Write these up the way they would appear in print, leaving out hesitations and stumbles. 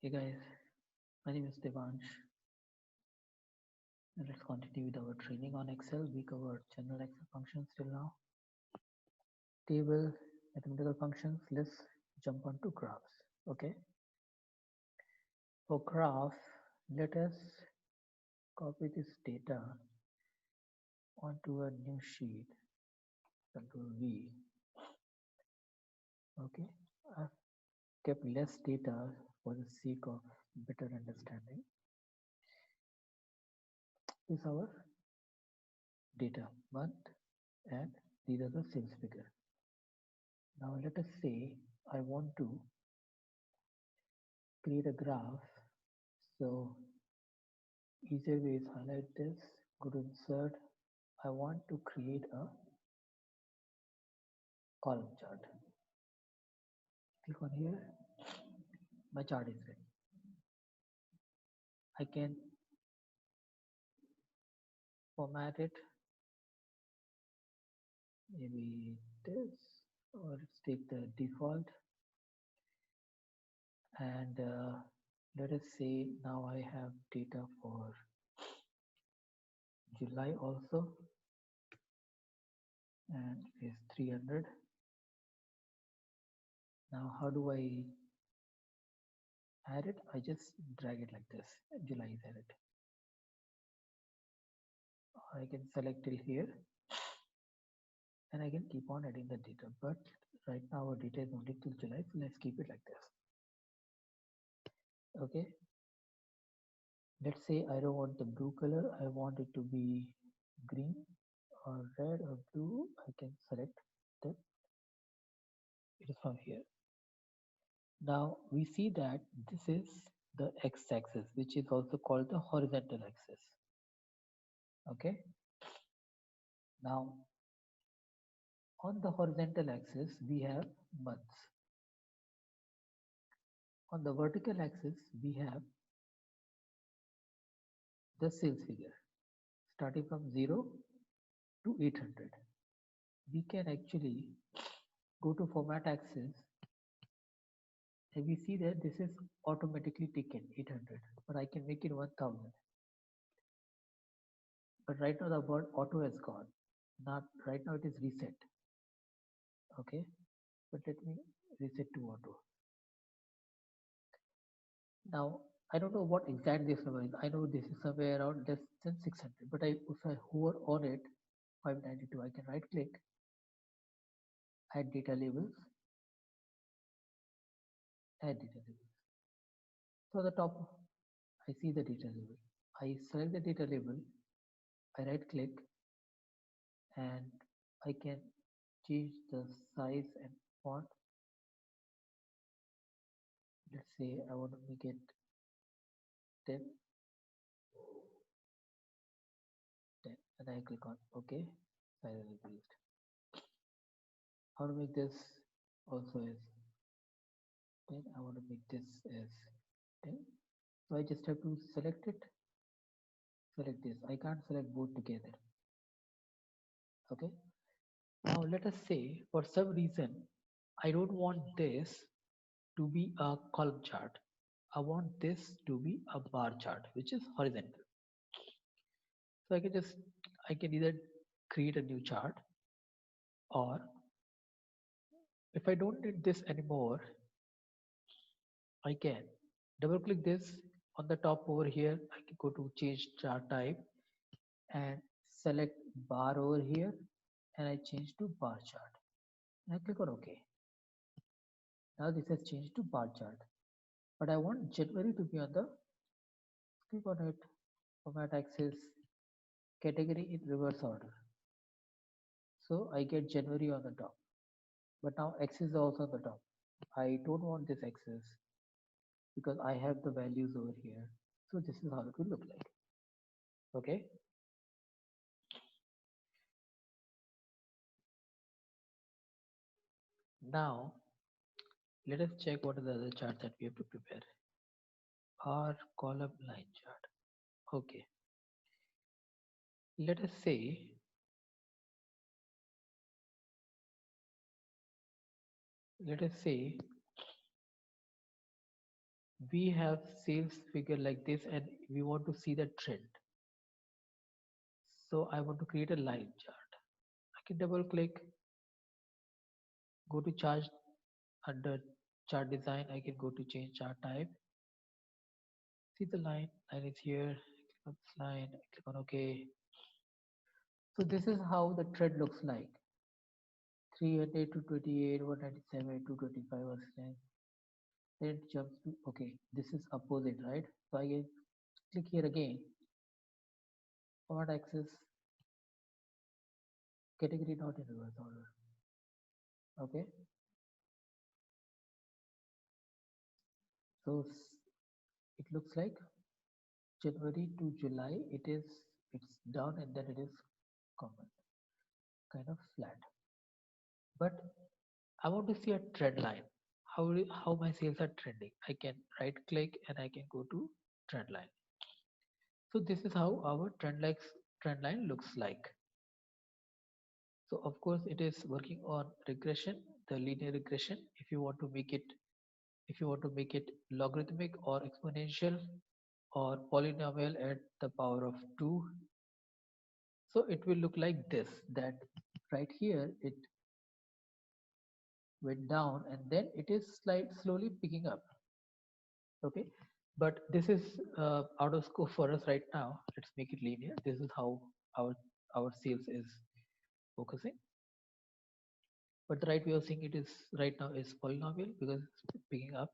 Hey guys, my name is Devansh, and let's continue with our training on Excel. We covered general Excel functions till now, table, mathematical functions. Let's jump onto graphs. Okay, for graph, let us copy this data onto a new sheet. Control V. Okay, I've kept less data for the sake of better understanding. This is our data month, and these are the sales figure. Now let us say I want to create a graph. So easier way is highlight this, go to insert. I want to create a column chart. Click on here, my chart is ready. I can format it, maybe this, or let's take the default. And let us say now I have data for July also, and it is 300. Now how do I add it? I just drag it like this. July is added. I can select till here, and I can keep on adding the data. But right now our data is only till July, so let's keep it like this. Okay. Let's say I don't want the blue color. I want it to be green or red or blue. I can select that. It is from here. Now we see that this is the x-axis, which is also called the horizontal axis. Okay. Now on the horizontal axis, we have months. On the vertical axis, we have the sales figure starting from 0 to 800. We can actually go to format axis, and we see that this is automatically taken 800, but I can make it 1000. But right now the word auto has gone. Not right now, it is reset. Okay, but let me reset to auto. Now I don't know what exact this number is. I know this is somewhere around less than 600, but if I hover on it, 592, I can right click, add data labels, add data labels. So at the top, I see the data label. I select the data label, I right click, and I can change the size and font. Let's say I want to make it 10, 10, and I click on OK. Size is increased. How to make this also is 10. I want to make this as 10. So I just have to select it, select this. I can't select both together. Okay. Now let us say for some reason I don't want this to be a column chart. I want this to be a bar chart, which is horizontal. So I can either create a new chart, or if I don't need this anymore, I can double click this on the top over here. I can go to change chart type and select bar over here, and I change to bar chart. And I click on OK. Now this has changed to bar chart, but I want January to be on the, click on it, format axis, category in reverse order. So I get January on the top, but now axis is also on the top. I don't want this axis because I have the values over here. So this is how it will look like. Okay. Now let us check what are the other charts that we have to prepare. Our column line chart. Okay. Let us say we have sales figure like this and we want to see the trend. So I want to create a line chart. I can double click, go to chart. Under chart design I can go to change chart type. See the line is here. Click on this line, click on OK. So this is how the trend looks like. 300 to 28, 197, 225 versus. Then it jumps to OK. This is opposite, right? So I can click here again. Format axis, category not in reverse order. Okay. So it looks like January to July. It's down and then it is common, kind of flat. But I want to see a trend line. How my sales are trending. I can right click and I can go to trend line. So this is how our trend line looks like. So of course it is working on regression, the linear regression. If you want to make it logarithmic or exponential or polynomial at the power of 2, so it will look like this, that right here it went down and then it is slowly picking up. Okay, but this is out of scope for us right now. Let's make it linear. This is how our sales is focusing, but the right way of seeing it is right now is polynomial because it's picking up.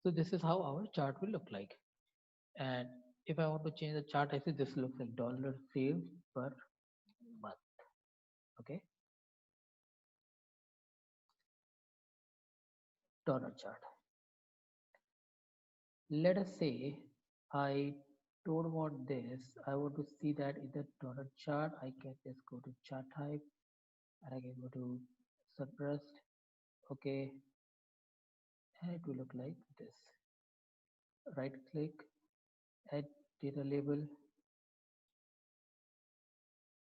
So this is how our chart will look like. And if I want to change the chart, I say this looks like dollar sales per month. Okay, dollar chart. Let us say I don't want this. I want to see that in the donut chart. I can just go to chart type and I can go to suppressed. Okay, and it will look like this. Right click, add data label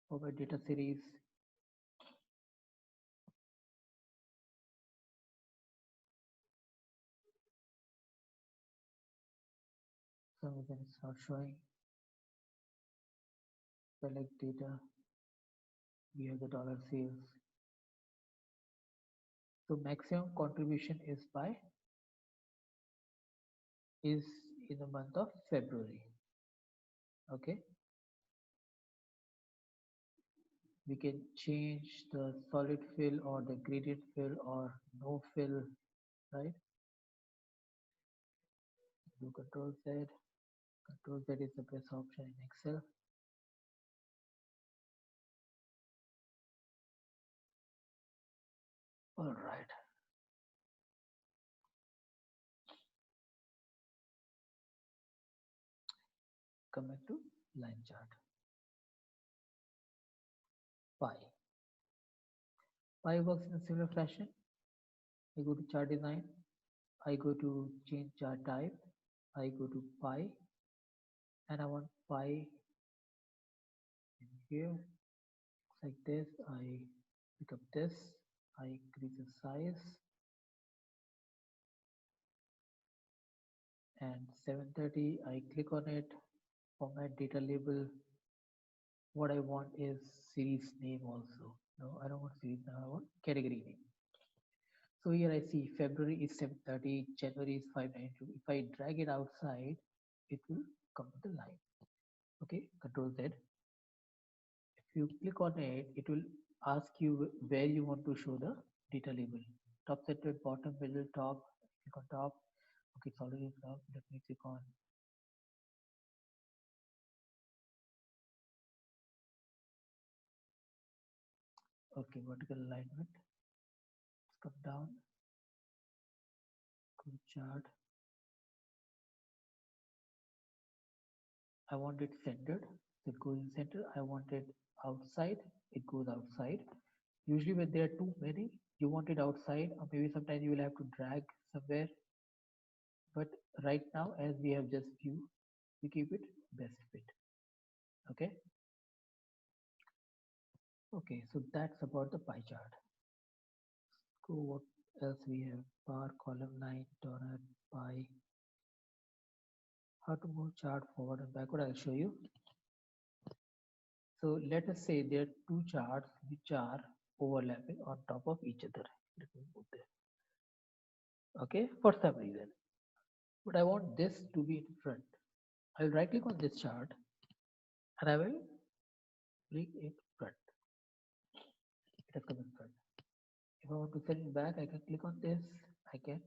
for my data series. So then it's not showing. Select data. We have the dollar sales. So maximum contribution is in the month of February. Okay, we can change the solid fill or the gradient fill or no fill, right? Do control Z. Control Z is the best option in Excel. All right, come back to line chart. Pie. Pie works in a similar fashion. I go to chart design. I go to change chart type. I go to pie and I want pie in here. Like this. I pick up this. I increase the size and 730. I click on it. Format data label. What I want is series name also. No, I don't want series name. I want category name. So here I see February is 730, January is 592. If I drag it outside, it will come to the line. Okay, Control Z. If you click on it, it will ask you where you want to show the data label. Top center, bottom, middle, top. Click on top. Okay, it's already top. Let me click on. Okay, vertical alignment. Let's come down. Go to chart. I want it centered, so it goes in center. I want it outside, it goes outside. Usually when there are too many, you want it outside, or maybe sometimes you will have to drag somewhere. But right now, as we have just few, we keep it best fit. Okay. Okay, so that's about the pie chart. Go what else we have? Bar, column, line, donut, pie. How to move chart forward and backward, I'll show you. So let us say there are two charts which are overlapping on top of each other. Let me move this. Okay, for some reason. But I want this to be in front. I will right click on this chart and I will bring it front. It has come in front. If I want to set it back, I can click on this. I can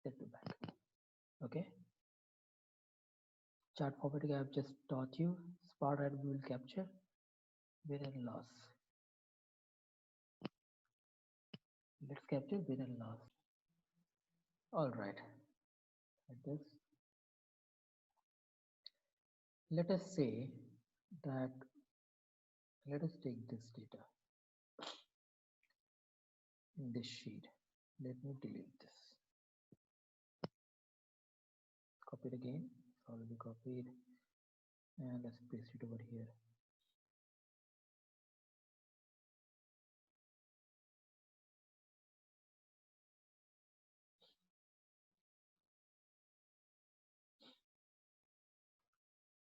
set it back. Okay. Chart formatting I have just taught you. Spot and we will capture win and loss. Let's capture win and loss. All right. Like this. Let us say that let us take this data in this sheet. Let me delete this. Copy it again. It's already copied. And let's paste it over here.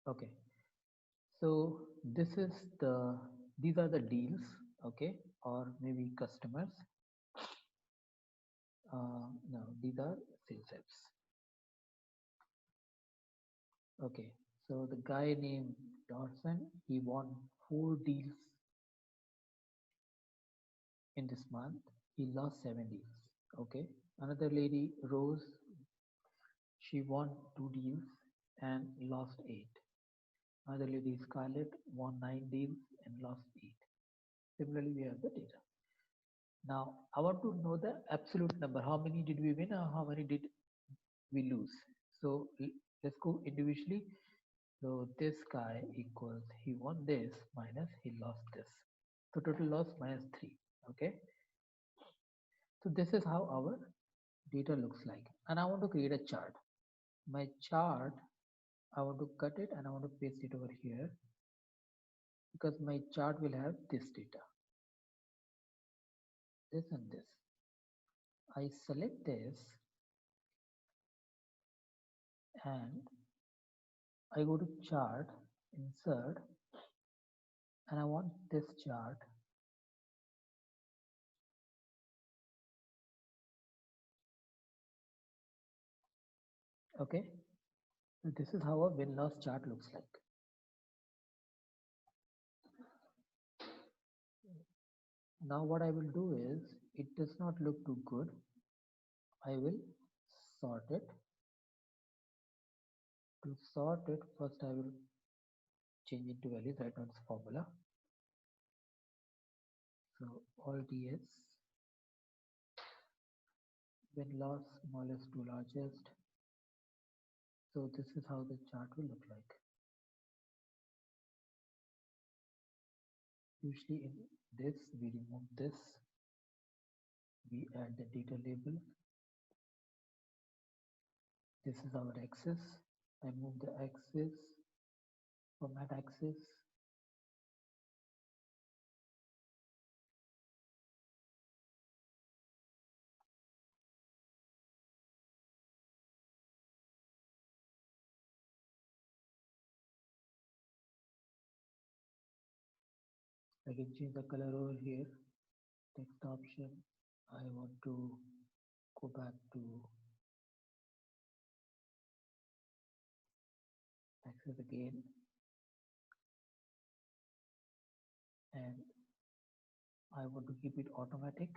Okay. So this is these are the deals, okay, or maybe customers. No, these are sales reps. Okay, so the guy named Dawson, he won 4 deals in this month. He lost 7 deals. Okay, another lady, Rose, she won 2 deals and lost 8. Another lady, Scarlett, won 9 deals and lost 8. Similarly, we have the data. Now, I want to know the absolute number. How many did we win or how many did we lose? So let's go individually. So this guy equals, he won this minus he lost this. So total loss minus 3. Okay. So this is how our data looks like. And I want to create a chart. My chart, I want to cut it and I want to paste it over here because my chart will have this data. This and this. I select this and I go to chart, insert, and I want this chart. Okay, so this is how a win-loss chart looks like. Now what I will do is, it does not look too good. I will sort it. To sort it, first I will change it to values. Right now it's formula. So all ds, win-loss, smallest to largest. So this is how the chart will look like. Usually in this, we remove this. We add the data label. This is our axis. I move the axis, format axis. I can change the color over here. Text option. I want to go back to axis again. And I want to keep it automatic.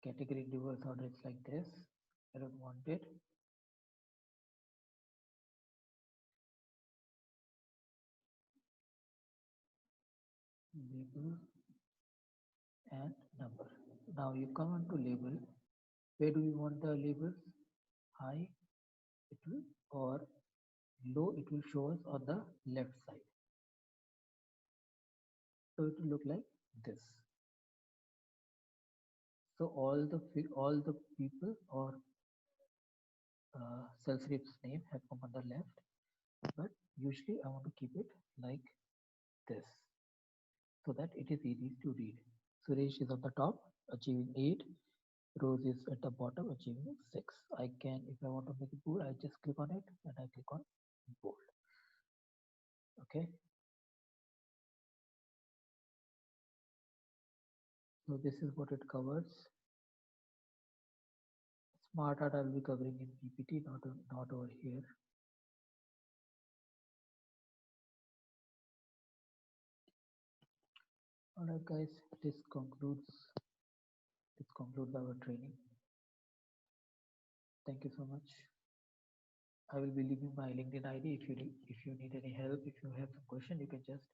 Category in reverse order, it's like this. I don't want it. Label and number. Now you come on to label. Where do we want the labels? High, it will, or low, it will show us on the left side. So it will look like this. So all the people or sales reps name have come on the left, but usually I want to keep it like this so that it is easy to read. Suresh is on the top, achieving 8. Rows is at the bottom, achieving 6. I can, if I want to make it bold, I just click on it and I click on bold. Okay. So this is what it covers. Smart art I'll be covering in PPT, not over here. Alright guys, this concludes our training. Thank you so much. I will be leaving my LinkedIn ID. If you need any help, if you have some question, you can just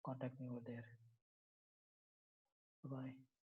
contact me over there. Bye bye.